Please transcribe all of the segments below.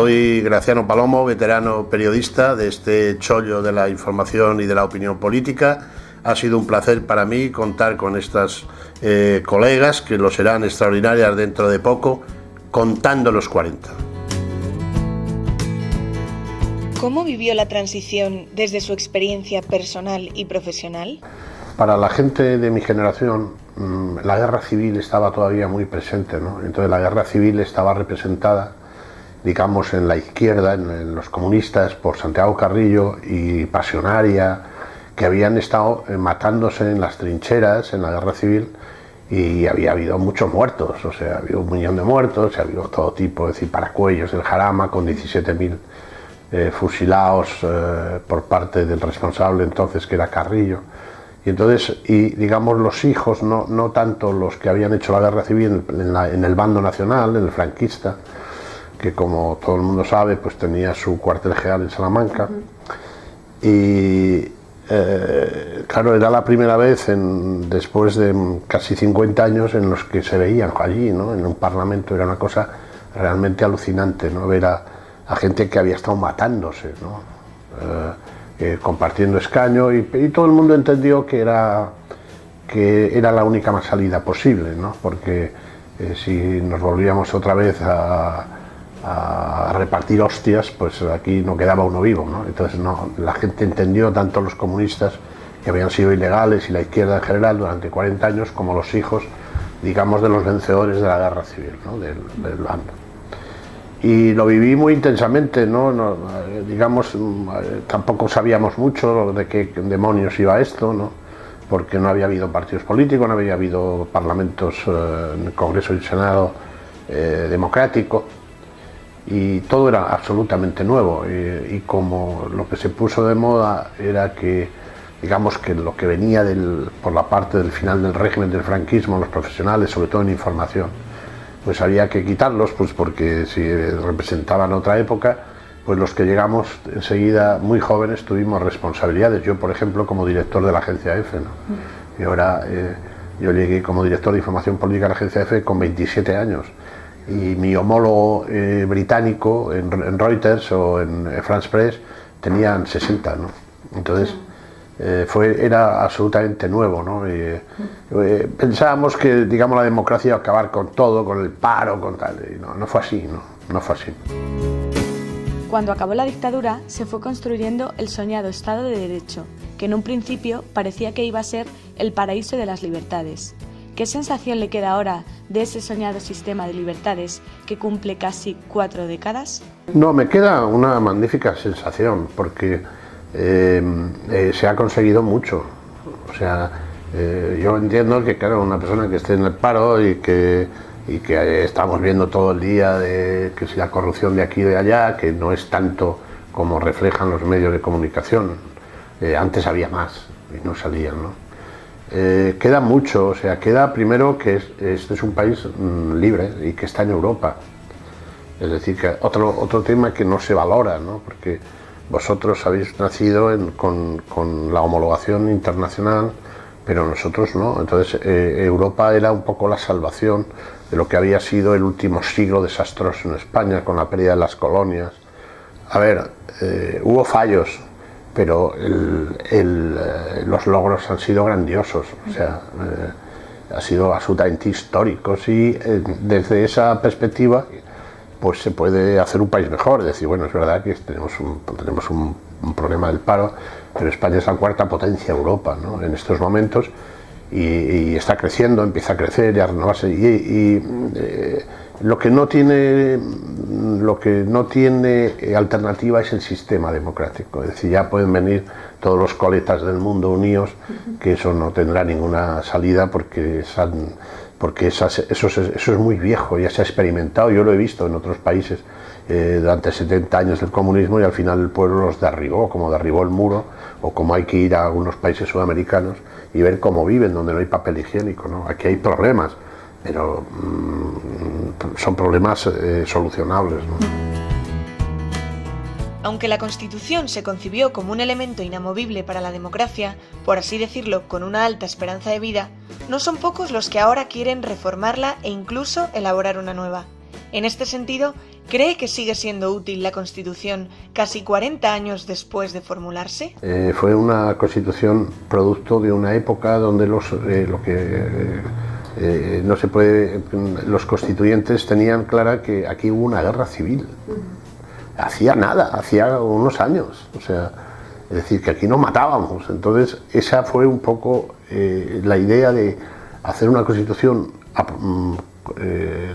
Soy Graciano Palomo, veterano periodista de este chollo de la información y de la opinión política. Ha sido un placer para mí contar con estas colegas, que lo serán extraordinarias dentro de poco, contando los 40. ¿Cómo vivió la transición desde su experiencia personal y profesional? Para la gente de mi generación, la guerra civil estaba todavía muy presente, ¿no? Entonces la guerra civil estaba representada, digamos, en la izquierda, en los comunistas, por Santiago Carrillo y Pasionaria, que habían estado matándose en las trincheras en la guerra civil, y había habido muchos muertos, o sea, ha habido 1 millón de muertos, ha habido todo tipo, es decir, Paracuellos, el Jarama, con 17.000 fusilados por parte del responsable entonces, que era Carrillo. Y entonces, digamos, los hijos, no tanto los que habían hecho la guerra civil en el bando nacional, en el franquista, que como todo el mundo sabe, pues tenía su cuartel general en Salamanca. Y claro, era la primera vez después de casi 50 años en los que se veían allí, ¿no? En un parlamento. Era una cosa realmente alucinante, ¿no? Ver a gente que había estado matándose, ¿no? Compartiendo escaño, y todo el mundo entendió que era la única más salida posible, ¿no? Porque si nos volvíamos otra vez a repartir hostias, pues aquí no quedaba uno vivo, ¿no? Entonces la gente entendió, tanto los comunistas, que habían sido ilegales, y la izquierda en general durante 40 años, como los hijos, digamos, de los vencedores de la guerra civil, ¿no? del bando. Y lo viví muy intensamente, ¿no? Digamos, tampoco sabíamos mucho de qué demonios iba esto, ¿no? Porque no había habido partidos políticos, no había habido parlamentos en el Congreso y el Senado democrático, y todo era absolutamente nuevo. Y como lo que se puso de moda era que, digamos, que lo que venía por la parte del final del régimen del franquismo, los profesionales, sobre todo en información, pues había que quitarlos, pues porque si representaban otra época, pues los que llegamos enseguida muy jóvenes tuvimos responsabilidades. Yo, por ejemplo, como director de la agencia EFE, ¿no? Y ahora yo llegué como director de información política de la agencia EFE con 27 años, y mi homólogo británico en Reuters o en France Press tenían 60, ¿no? Entonces era absolutamente nuevo, ¿no? Pensábamos que, digamos, la democracia iba a acabar con todo, con el paro, con tal, y no fue así, no fue así. Cuando acabó la dictadura, se fue construyendo el soñado Estado de Derecho, que en un principio parecía que iba a ser el paraíso de las libertades. ¿Qué sensación le queda ahora de ese soñado sistema de libertades que cumple casi 4 décadas? No, me queda una magnífica sensación, porque se ha conseguido mucho. O sea, yo entiendo que, claro, una persona que esté en el paro y que estamos viendo todo el día que si la corrupción de aquí y de allá, que no es tanto como reflejan los medios de comunicación. Antes había más y no salían, ¿no? Queda mucho, o sea, queda primero que este es un país libre y que está en Europa. Es decir, que otro tema que no se valora, ¿no? Porque vosotros habéis nacido con la homologación internacional, pero nosotros no. Entonces Europa era un poco la salvación de lo que había sido el último siglo desastroso en España, con la pérdida de las colonias. A ver, hubo fallos, pero los logros han sido grandiosos, o sea, ha sido absolutamente históricos, y desde esa perspectiva pues se puede hacer un país mejor. Es decir, bueno, es verdad que tenemos un problema del paro, pero España es la 4ª potencia de Europa, ¿no? En estos momentos, y está creciendo, empieza a crecer y a renovarse, lo que no tiene alternativa es el sistema democrático. Es decir, ya pueden venir todos los coletas del mundo unidos, que eso no tendrá ninguna salida, porque eso es muy viejo, ya se ha experimentado. Yo lo he visto en otros países durante 70 años del comunismo, y al final el pueblo los derribó, como derribó el muro, o como hay que ir a algunos países sudamericanos y ver cómo viven, donde no hay papel higiénico, ¿no? Aquí hay problemas, pero son problemas solucionables, ¿no? Aunque la Constitución se concibió como un elemento inamovible para la democracia, por así decirlo, con una alta esperanza de vida, no son pocos los que ahora quieren reformarla e incluso elaborar una nueva. En este sentido, ¿cree que sigue siendo útil la Constitución casi 40 años después de formularse? Fue una Constitución producto de una época donde los constituyentes tenían clara que aquí hubo una guerra civil. Hacía nada, hacía unos años. O sea, es decir, que aquí nos matábamos. Entonces, esa fue un poco la idea de hacer una Constitución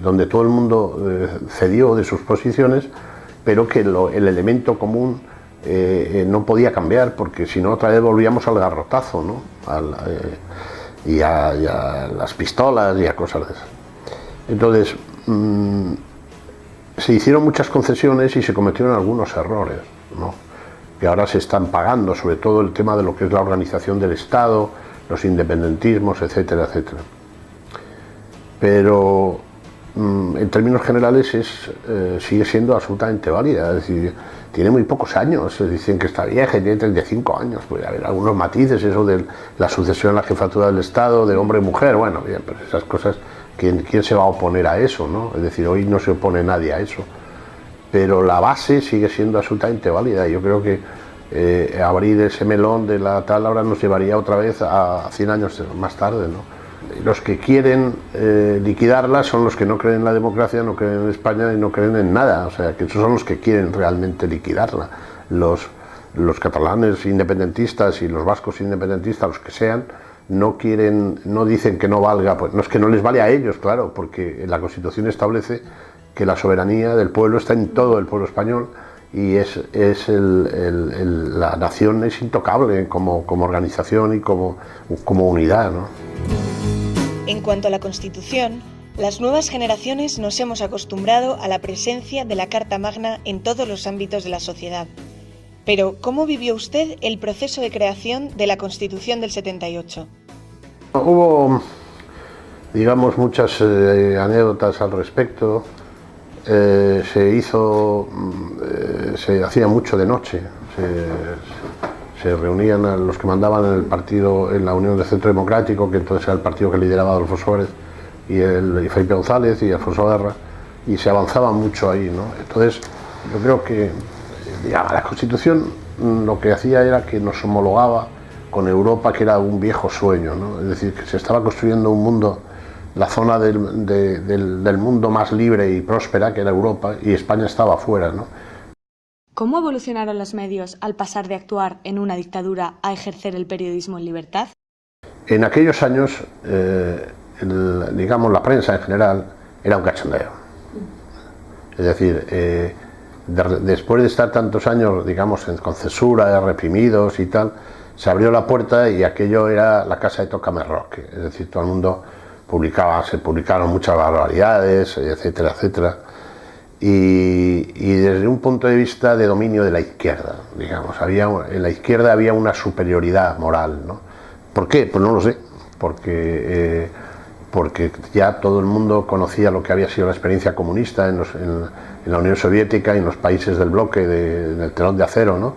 donde todo el mundo cedió de sus posiciones, pero que el elemento común no podía cambiar, porque si no otra vez volvíamos al garrotazo, ¿no? Y a las pistolas y a cosas de esas. Entonces, se hicieron muchas concesiones y se cometieron algunos errores, ¿no? Que ahora se están pagando, sobre todo el tema de lo que es la organización del Estado, los independentismos, etcétera, etcétera. Pero en términos generales sigue siendo absolutamente válida, es decir, tiene muy pocos años, se dicen que está vieja y tiene 35 años, puede haber algunos matices, eso de la sucesión a la jefatura del Estado, de hombre y mujer, bueno, bien, pero esas cosas, ¿quién se va a oponer a eso, no? Es decir, hoy no se opone nadie a eso, pero la base sigue siendo absolutamente válida. Yo creo que abrir ese melón de la tal ahora nos llevaría otra vez a 100 años más tarde, ¿no? Los que quieren liquidarla son los que no creen en la democracia, no creen en España y no creen en nada, o sea, que esos son los que quieren realmente liquidarla. Los catalanes independentistas y los vascos independentistas, los que sean, no dicen que no valga, pues no es que no les vale a ellos, claro, porque la Constitución establece que la soberanía del pueblo está en todo el pueblo español y la nación es intocable como organización y como unidad, ¿no? En cuanto a la Constitución, las nuevas generaciones nos hemos acostumbrado a la presencia de la Carta Magna en todos los ámbitos de la sociedad. Pero, ¿cómo vivió usted el proceso de creación de la Constitución del 78? Hubo, digamos, muchas anécdotas al respecto. Se hacía mucho de noche. Se reunían a los que mandaban en el partido, en la Unión del Centro Democrático, que entonces era el partido que lideraba Adolfo Suárez y Felipe González y Alfonso Guerra, y se avanzaba mucho ahí, ¿no? Entonces, yo creo que digamos, la Constitución lo que hacía era que nos homologaba con Europa, que era un viejo sueño, ¿no? Es decir, que se estaba construyendo un mundo, la zona del mundo más libre y próspera, que era Europa, y España estaba fuera, ¿no? ¿Cómo evolucionaron los medios al pasar de actuar en una dictadura a ejercer el periodismo en libertad? En aquellos años, digamos, la prensa en general era un cachondeo. Es decir, después de estar tantos años, digamos, con censura, reprimidos y tal, se abrió la puerta y aquello era la casa de Tocamerroque. Es decir, todo el mundo se publicaron muchas barbaridades, etcétera, etcétera. Y desde un punto de vista de dominio de la izquierda, digamos, en la izquierda había una superioridad moral, ¿no? ¿Por qué? Pues no lo sé, porque ya todo el mundo conocía lo que había sido la experiencia comunista en la Unión Soviética y en los países del bloque del telón de acero, ¿no?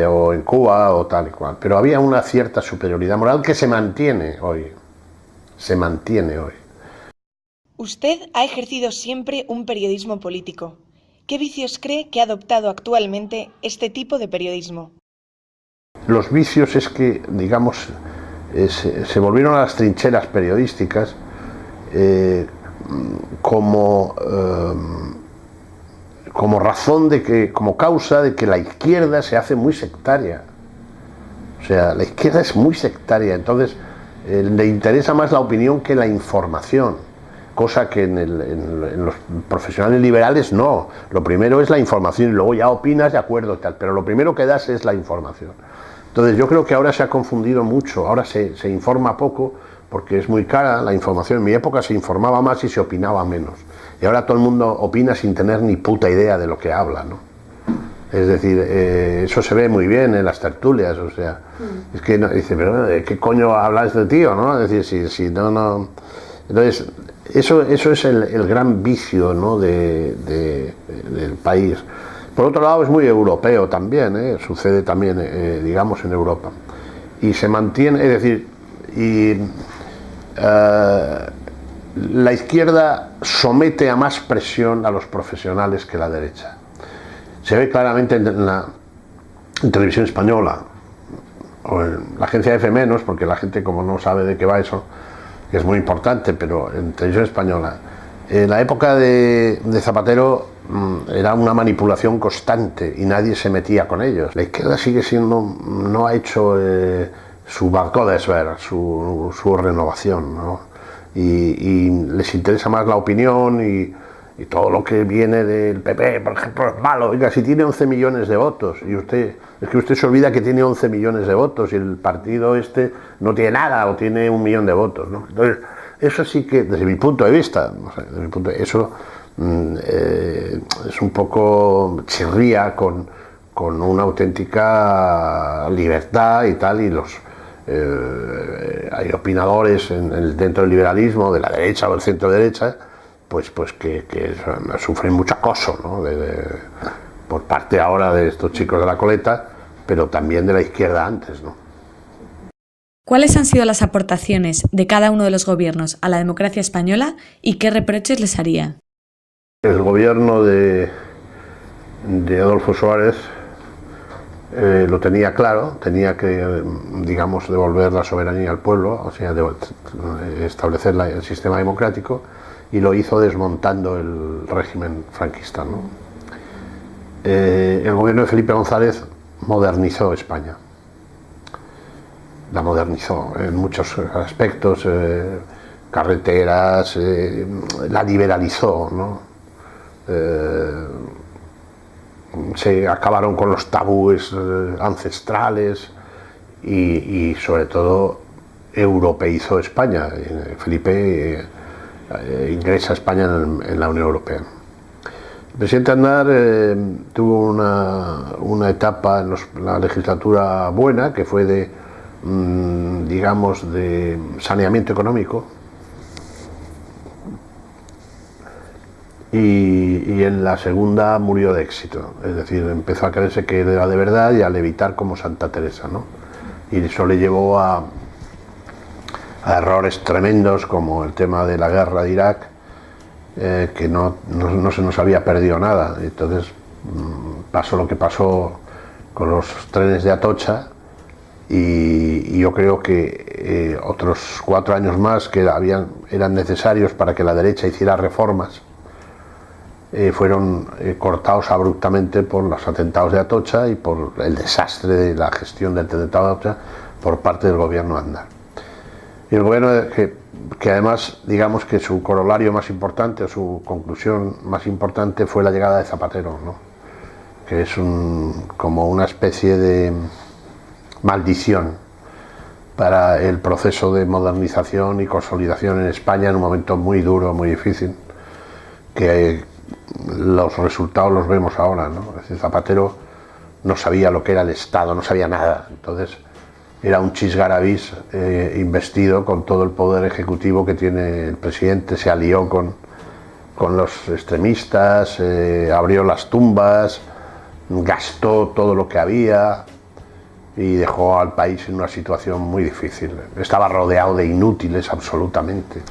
O en Cuba o tal y cual, pero había una cierta superioridad moral que se mantiene hoy. Usted ha ejercido siempre un periodismo político. ¿Qué vicios cree que ha adoptado actualmente este tipo de periodismo? Los vicios es que, digamos, se volvieron a las trincheras periodísticas como razón como causa de que la izquierda se hace muy sectaria. O sea, la izquierda es muy sectaria, entonces le interesa más la opinión que la información. Cosa que en los profesionales liberales no. Lo primero es la información y luego ya opinas de acuerdo y tal, pero lo primero que das es la información. Entonces yo creo que ahora se ha confundido mucho, ahora se informa poco porque es muy cara la información. En mi época se informaba más y se opinaba menos. Y ahora todo el mundo opina sin tener ni puta idea de lo que habla, ¿no? Es decir, eso se ve muy bien en las tertulias, o sea, es que dice, pero ¿de qué coño habla este tío, no? Es decir, si no... Entonces, eso es el gran vicio, ¿no? del país. Por otro lado, es muy europeo también, sucede también, digamos, en Europa. Y se mantiene, es decir, la izquierda somete a más presión a los profesionales que la derecha. Se ve claramente en televisión española, o en la agencia F-, porque la gente como no sabe de qué va eso, que es muy importante, pero en televisión española. En la época de Zapatero era una manipulación constante y nadie se metía con ellos. La izquierda sigue siendo, no ha hecho su Bacodesver, su renovación, ¿no? Y les interesa más la opinión y todo lo que viene del PP, por ejemplo, es malo. Oiga, si tiene 11 millones de votos y es que usted se olvida que tiene 11 millones de votos y el partido este no tiene nada o tiene 1 millón de votos, ¿no? Entonces, eso sí que, desde mi punto de vista, no sé, desde mi punto de, eso es un poco chirría con una auténtica libertad y tal, y hay opinadores dentro del liberalismo, de la derecha o del centro derecha, pues que sufren mucho acoso, ¿no? Por parte ahora de estos chicos de la coleta, pero también de la izquierda antes, ¿no? ¿Cuáles han sido las aportaciones de cada uno de los gobiernos a la democracia española y qué reproches les haría? El gobierno de Adolfo Suárez lo tenía claro, tenía que, digamos, devolver la soberanía al pueblo, o sea, establecer el sistema democrático, y lo hizo desmontando el régimen franquista, ¿no? El gobierno de Felipe González modernizó España, la modernizó en muchos aspectos, carreteras, la liberalizó, ¿no? Se acabaron con los tabúes ancestrales y sobre todo europeizó España. Felipe ingresa a España en la Unión Europea. El presidente Aznar tuvo una etapa en la legislatura buena, que fue de, digamos, de saneamiento económico, y en la segunda murió de éxito, es decir, empezó a creerse que era de verdad y a levitar como Santa Teresa, ¿no? Y eso le llevó a errores tremendos como el tema de la guerra de Irak, que no se nos había perdido nada. Entonces pasó lo que pasó con los trenes de Atocha, y yo creo que otros 4 años más que eran necesarios para que la derecha hiciera reformas fueron cortados abruptamente por los atentados de Atocha y por el desastre de la gestión del atentado de Atocha por parte del gobierno Aznar. Y el gobierno que además, digamos que su corolario más importante o su conclusión más importante fue la llegada de Zapatero, ¿no? Que es como una especie de maldición para el proceso de modernización y consolidación en España en un momento muy duro, muy difícil, que los resultados los vemos ahora, ¿no? Es decir, Zapatero no sabía lo que era el Estado, no sabía nada, entonces era un chisgarabís investido con todo el poder ejecutivo que tiene el presidente, se alió con los extremistas, abrió las tumbas, gastó todo lo que había y dejó al país en una situación muy difícil. Estaba rodeado de inútiles absolutamente.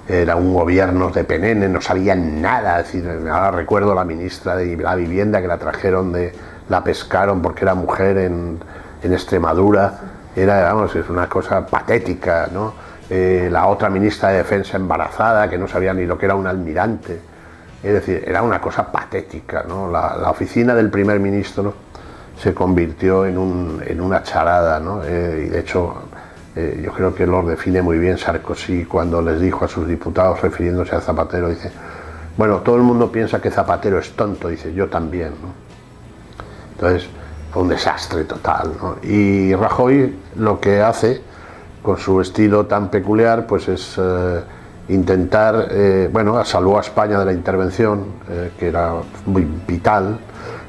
Era un gobierno de penene, no sabían nada. Es decir, ahora recuerdo a la ministra de la Vivienda que la pescaron porque era mujer en Extremadura. Vamos, es una cosa patética, ¿no? La otra ministra de Defensa embarazada que no sabía ni lo que era un almirante. Es decir, era una cosa patética, ¿no? La oficina del primer ministro se convirtió en una charada, ¿no? Y de hecho, yo creo que lo define muy bien Sarkozy cuando les dijo a sus diputados, refiriéndose a Zapatero, dice, bueno, todo el mundo piensa que Zapatero es tonto, dice, yo también, ¿no? Entonces fue un desastre total, ¿no? Y Rajoy lo que hace con su estilo tan peculiar pues es intentar, salvó a España de la intervención, que era muy vital.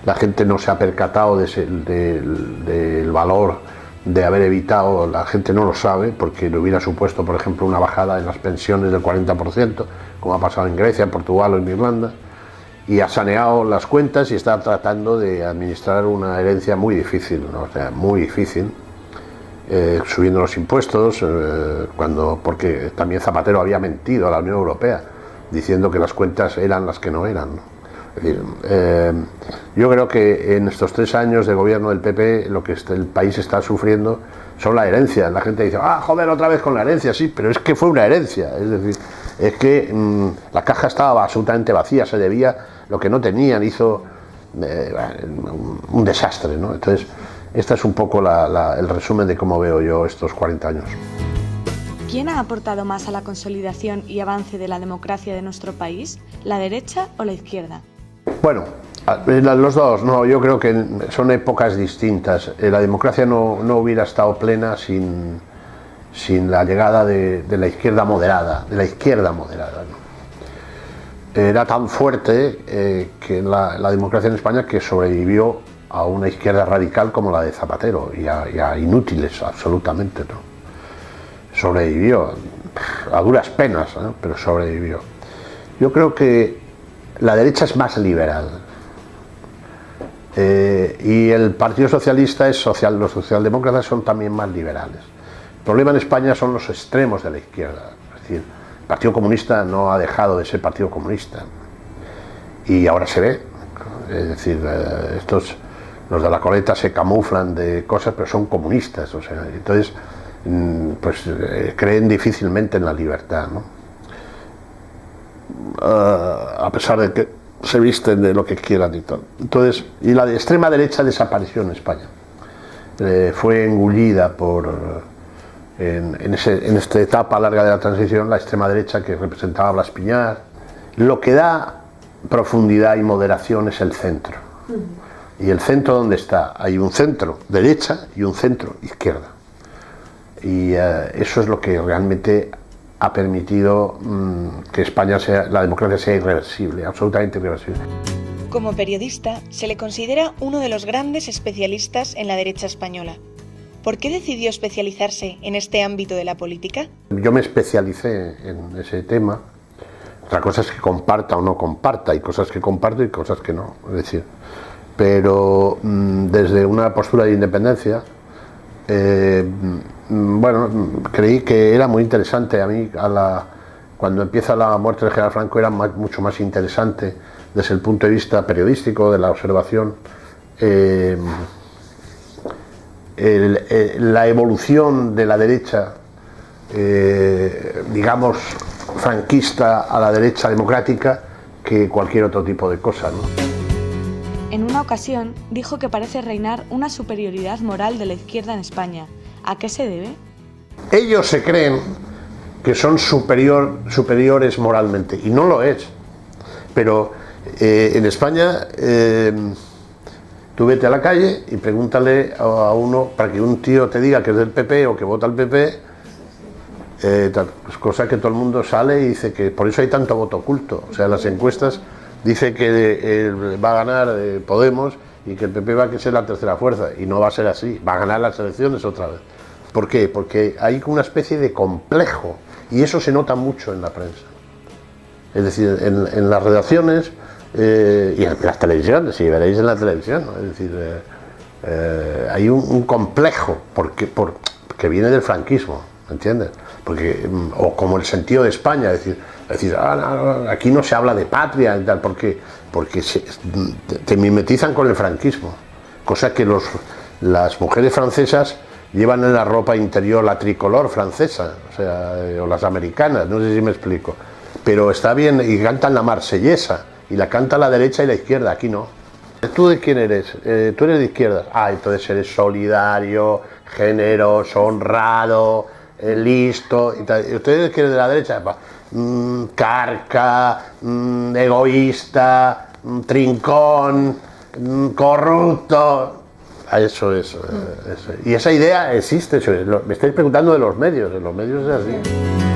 La gente no se ha percatado del valor de haber evitado, la gente no lo sabe, porque le hubiera supuesto, por ejemplo, una bajada en las pensiones del 40%, como ha pasado en Grecia, en Portugal o en Irlanda, y ha saneado las cuentas y está tratando de administrar una herencia muy difícil, ¿no? O sea, muy difícil, subiendo los impuestos, porque también Zapatero había mentido a la Unión Europea, diciendo que las cuentas eran las que no eran, ¿no? Es decir, yo creo que en estos 3 años de gobierno del PP lo que el país está sufriendo son la herencia. La gente dice, joder, otra vez con la herencia, sí, pero es que fue una herencia. Es decir, es que la caja estaba absolutamente vacía, se debía lo que no tenían, hizo un desastre, ¿no? Entonces, este es un poco el resumen de cómo veo yo estos 40 años. ¿Quién ha aportado más a la consolidación y avance de la democracia de nuestro país, la derecha o la izquierda? Bueno, los dos, no, yo creo que son épocas distintas. La democracia no hubiera estado plena sin la llegada de la izquierda moderada, ¿no? Era tan fuerte que la democracia en España que sobrevivió a una izquierda radical como la de Zapatero y a inútiles absolutamente, ¿no? Sobrevivió, a duras penas, ¿no? Pero sobrevivió. Yo creo que la derecha es más liberal y el Partido Socialista es social, los socialdemócratas son también más liberales. El problema en España son los extremos de la izquierda, es decir, el Partido Comunista no ha dejado de ser Partido Comunista y ahora se ve, es decir, los de la coleta se camuflan de cosas pero son comunistas, o sea, entonces creen difícilmente en la libertad, ¿no? A pesar de que se visten de lo que quieran y todo. Entonces, y la de extrema derecha desapareció en España. Fue engullida en esta etapa larga de la transición, la extrema derecha que representaba a Blas Piñar. Lo que da profundidad y moderación es el centro. ¿Y el centro dónde está? Hay un centro derecha y un centro izquierda. Y eso es lo que realmente ha permitido que España la democracia sea irreversible, absolutamente irreversible. Como periodista, se le considera uno de los grandes especialistas en la derecha española. ¿Por qué decidió especializarse en este ámbito de la política? Yo me especialicé en ese tema. Otra cosa es que comparta o no comparta, hay cosas que comparto y cosas que no, es decir, pero desde una postura de independencia, creí que era muy interesante. A mí, cuando empieza la muerte del general Franco, era mucho más interesante desde el punto de vista periodístico, de la observación, la evolución de la derecha, digamos, franquista a la derecha democrática, que cualquier otro tipo de cosa, ¿no? En una ocasión dijo que parece reinar una superioridad moral de la izquierda en España. ¿A qué se debe? Ellos se creen que son superiores moralmente, y no lo es. Pero en España, tú vete a la calle y pregúntale a uno, para que un tío te diga que es del PP o que vota al PP, cosa que todo el mundo sale y dice que por eso hay tanto voto oculto. O sea, las encuestas dice que va a ganar Podemos y que el PP va a ser la tercera fuerza, y no va a ser así, va a ganar las elecciones otra vez. ¿Por qué? Porque hay una especie de complejo, y eso se nota mucho en la prensa. Es decir, en las redacciones y en las televisiones, si veréis en la televisión, ¿no? Es decir, hay un complejo que viene del franquismo, ¿entiendes? Porque, o como el sentido de España, es decir, aquí no se habla de patria y tal, porque te mimetizan con el franquismo, cosa que las mujeres francesas llevan en la ropa interior la tricolor francesa, o sea, o las americanas, no sé si me explico, pero está bien, y cantan la marsellesa, y la canta la derecha y la izquierda, aquí no. ¿Tú de quién eres? Tú eres de izquierda. Entonces eres solidario, generoso, honrado, listo, y tal. ¿Y ustedes quieren de la derecha? Carca, egoísta, trincón, corrupto. Eso. Y esa idea existe. Me estáis preguntando de los medios es así.